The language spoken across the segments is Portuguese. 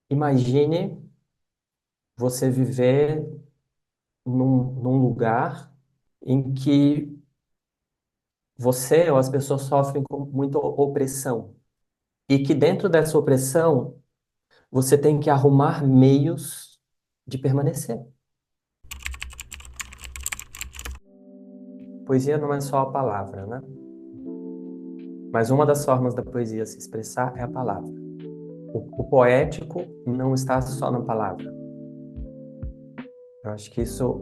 Imagine você viver num lugar em que você ou as pessoas sofrem com muita opressão e que dentro dessa opressão você tem que arrumar meios de permanecer. Poesia não é só a palavra, né? Mas uma das formas da poesia se expressar é a palavra. O poético não está só na palavra. Eu acho que isso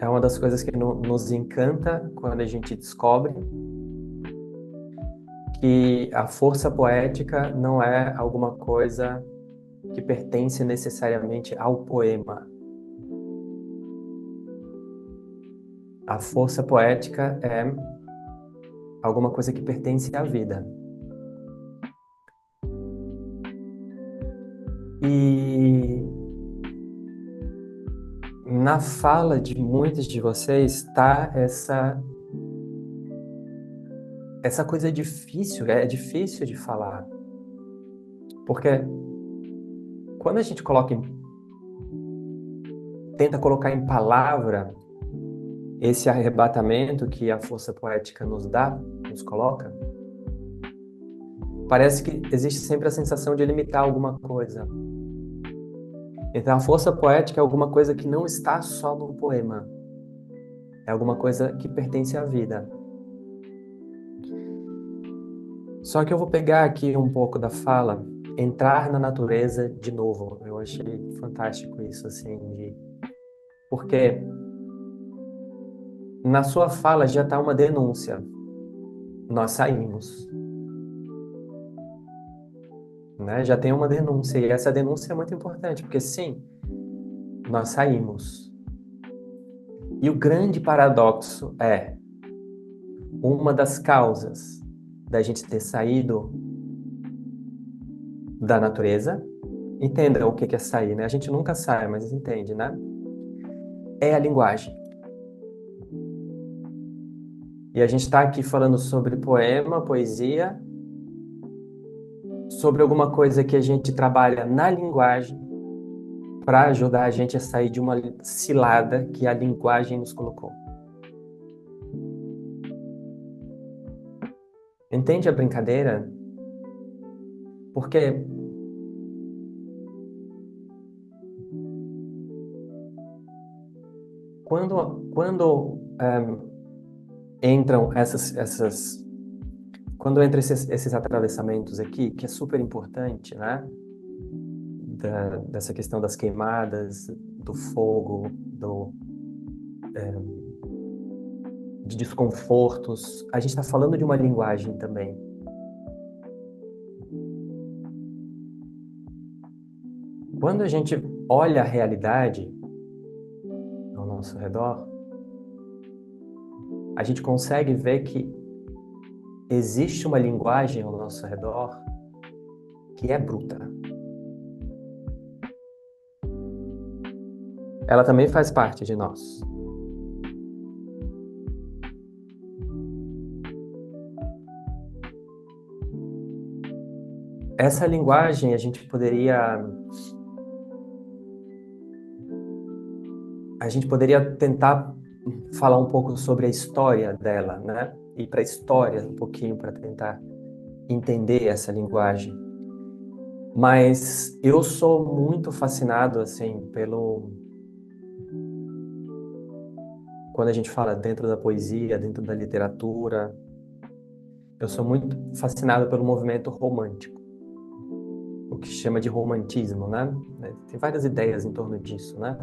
é uma das coisas que nos encanta quando a gente descobre que a força poética não é alguma coisa que pertence necessariamente ao poema. A força poética é alguma coisa que pertence à vida. E na fala de muitos de vocês está essa coisa difícil, é difícil de falar. Porque quando a gente tenta colocar em palavra esse arrebatamento que a força poética nos dá, nos coloca, parece que existe sempre a sensação de limitar alguma coisa. Então, a força poética é alguma coisa que não está só no poema, é alguma coisa que pertence à vida. Só que eu vou pegar aqui um pouco da fala, entrar na natureza de novo. Eu achei fantástico isso, assim, porque na sua fala já está uma denúncia. Nós saímos, né? Já tem uma denúncia, e essa denúncia é muito importante, porque sim, nós saímos. E o grande paradoxo é uma das causas da gente ter saído da natureza. Entenda o que é sair, né? A gente nunca sai, mas entende, né? É a linguagem. E a gente está aqui falando sobre poema, poesia, sobre alguma coisa que a gente trabalha na linguagem para ajudar a gente a sair de uma cilada que a linguagem nos colocou. Entende a brincadeira? Porque quando entram quando entram esses atravessamentos aqui, que é super importante, né? Dessa questão das queimadas, do fogo, de desconfortos, a gente está falando de uma linguagem também. Quando a gente olha a realidade ao nosso redor, a gente consegue ver que existe uma linguagem ao nosso redor que é bruta. Ela também faz parte de nós. Essa linguagem a gente poderia tentar falar um pouco sobre a história dela, né? Ir para a história um pouquinho para tentar entender essa linguagem. Mas eu sou muito fascinado assim quando a gente fala dentro da poesia, dentro da literatura, eu sou muito fascinado pelo movimento romântico, o que chama de romantismo, né? Tem várias ideias em torno disso, né?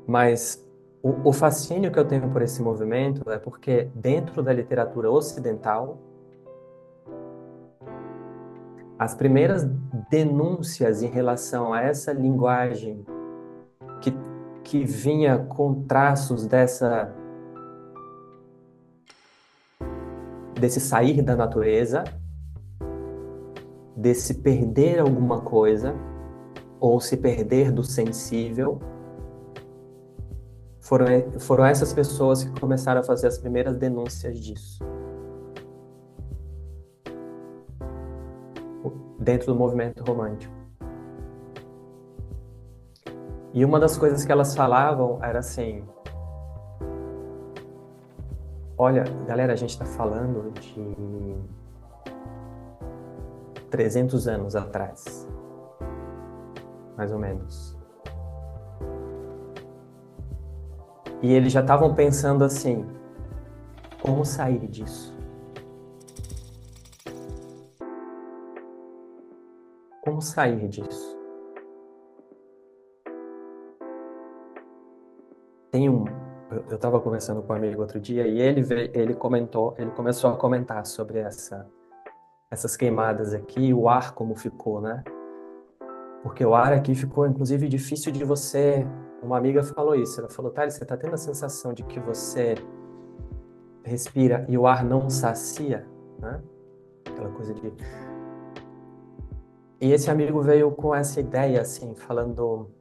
Mas o fascínio que eu tenho por esse movimento é porque dentro da literatura ocidental, as primeiras denúncias em relação a essa linguagem que, que vinha com traços desse sair da natureza, desse perder alguma coisa, ou se perder do sensível, foram essas pessoas que começaram a fazer as primeiras denúncias disso. dentro do movimento romântico. E uma das coisas que elas falavam era assim: olha, galera, a gente está falando de 300 anos atrás, mais ou menos. E eles já estavam pensando assim: como sair disso? Como sair disso? Eu estava conversando com um amigo outro dia e ele começou a comentar sobre essas queimadas aqui, o ar como ficou, né? Porque o ar aqui ficou, inclusive, difícil de você. Uma amiga falou isso. Ela falou: Thales, você está tendo a sensação de que você respira e o ar não sacia, né? Aquela coisa de. E esse amigo veio com essa ideia, assim, falando.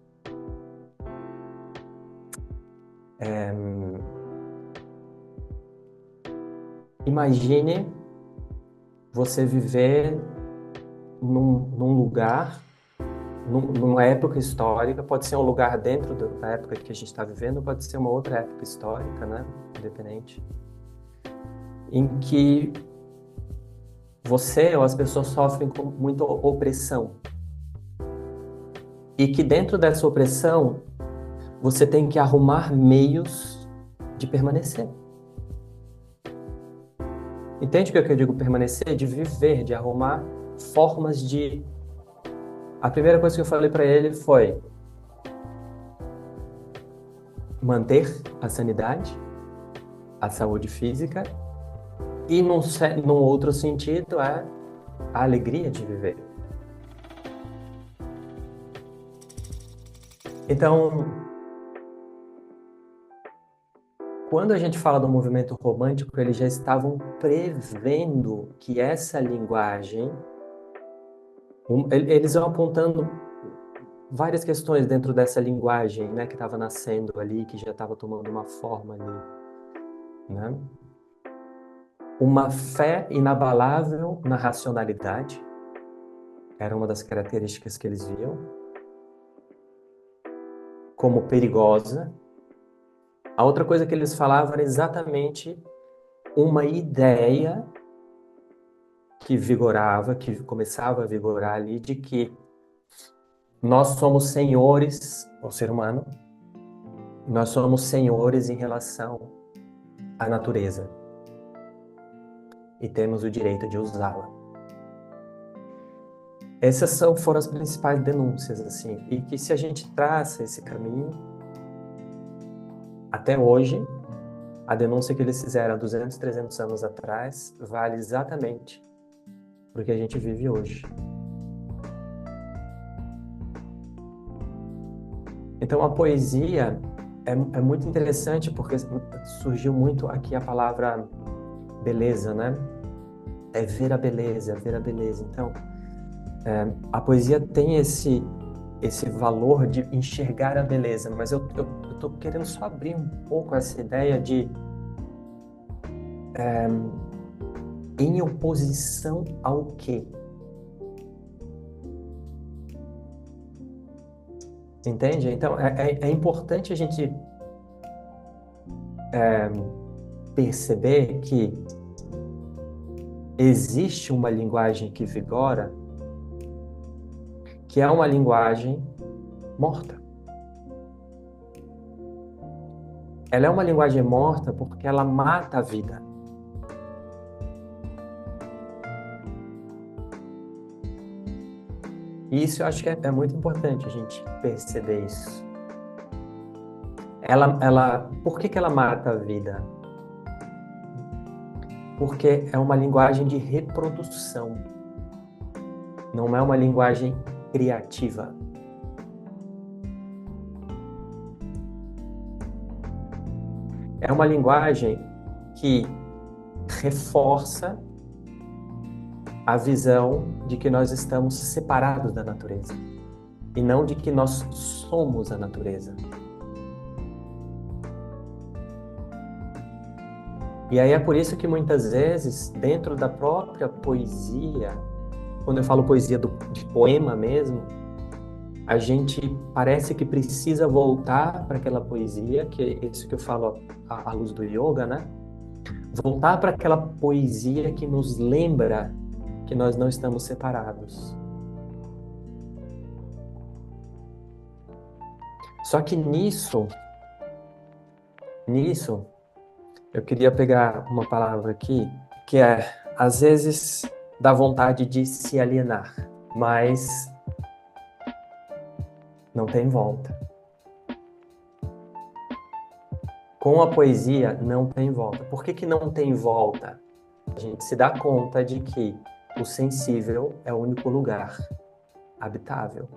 Imagine você viver num lugar, numa época histórica, pode ser um lugar dentro da época que a gente está vivendo, pode ser uma outra época histórica, né? Independente. Em que você ou as pessoas sofrem com muita opressão. E que dentro dessa opressão, você tem que arrumar meios de permanecer. Entende o que eu digo permanecer? De viver, de arrumar formas de... A primeira coisa que eu falei para ele foi manter a sanidade, a saúde física, e num outro sentido é a alegria de viver. Então, quando a gente fala do movimento romântico, eles já estavam prevendo que essa linguagem, eles vão apontando várias questões dentro dessa linguagem, né, que estava nascendo ali, que já estava tomando uma forma ali, né? Uma fé inabalável na racionalidade era uma das características que eles viam como perigosa. A outra coisa que eles falavam era exatamente uma ideia que vigorava, que começava a vigorar ali, de que nós somos senhores, o ser humano, nós somos senhores em relação à natureza e temos o direito de usá-la. Essas foram as principais denúncias, assim, e que se a gente traça esse caminho, até hoje, a denúncia que eles fizeram há 200, 300 anos atrás vale exatamente para o que a gente vive hoje. Então, a poesia é muito interessante porque surgiu muito aqui a palavra beleza, né? É ver a beleza, é ver a beleza. Então, a poesia tem esse valor de enxergar a beleza, mas eu tô querendo só abrir um pouco essa ideia de em oposição ao quê? Entende? Então, é importante a gente perceber que existe uma linguagem que vigora, que é uma linguagem morta. Ela é uma linguagem morta porque ela mata a vida. E isso eu acho que é muito importante a gente perceber isso. Por que ela mata a vida? Porque é uma linguagem de reprodução. Não é uma linguagem criativa. É uma linguagem que reforça a visão de que nós estamos separados da natureza e não de que nós somos a natureza. E aí é por isso que muitas vezes, dentro da própria poesia, quando eu falo poesia de poema mesmo, a gente parece que precisa voltar para aquela poesia, que é isso que eu falo à luz do yoga, né? Voltar para aquela poesia que nos lembra que nós não estamos separados. Só que nisso, eu queria pegar uma palavra aqui, que é, às vezes, dá vontade de se alienar, mas não tem volta. Com a poesia, não tem volta. Por que que não tem volta? A gente se dá conta de que o sensível é o único lugar habitável.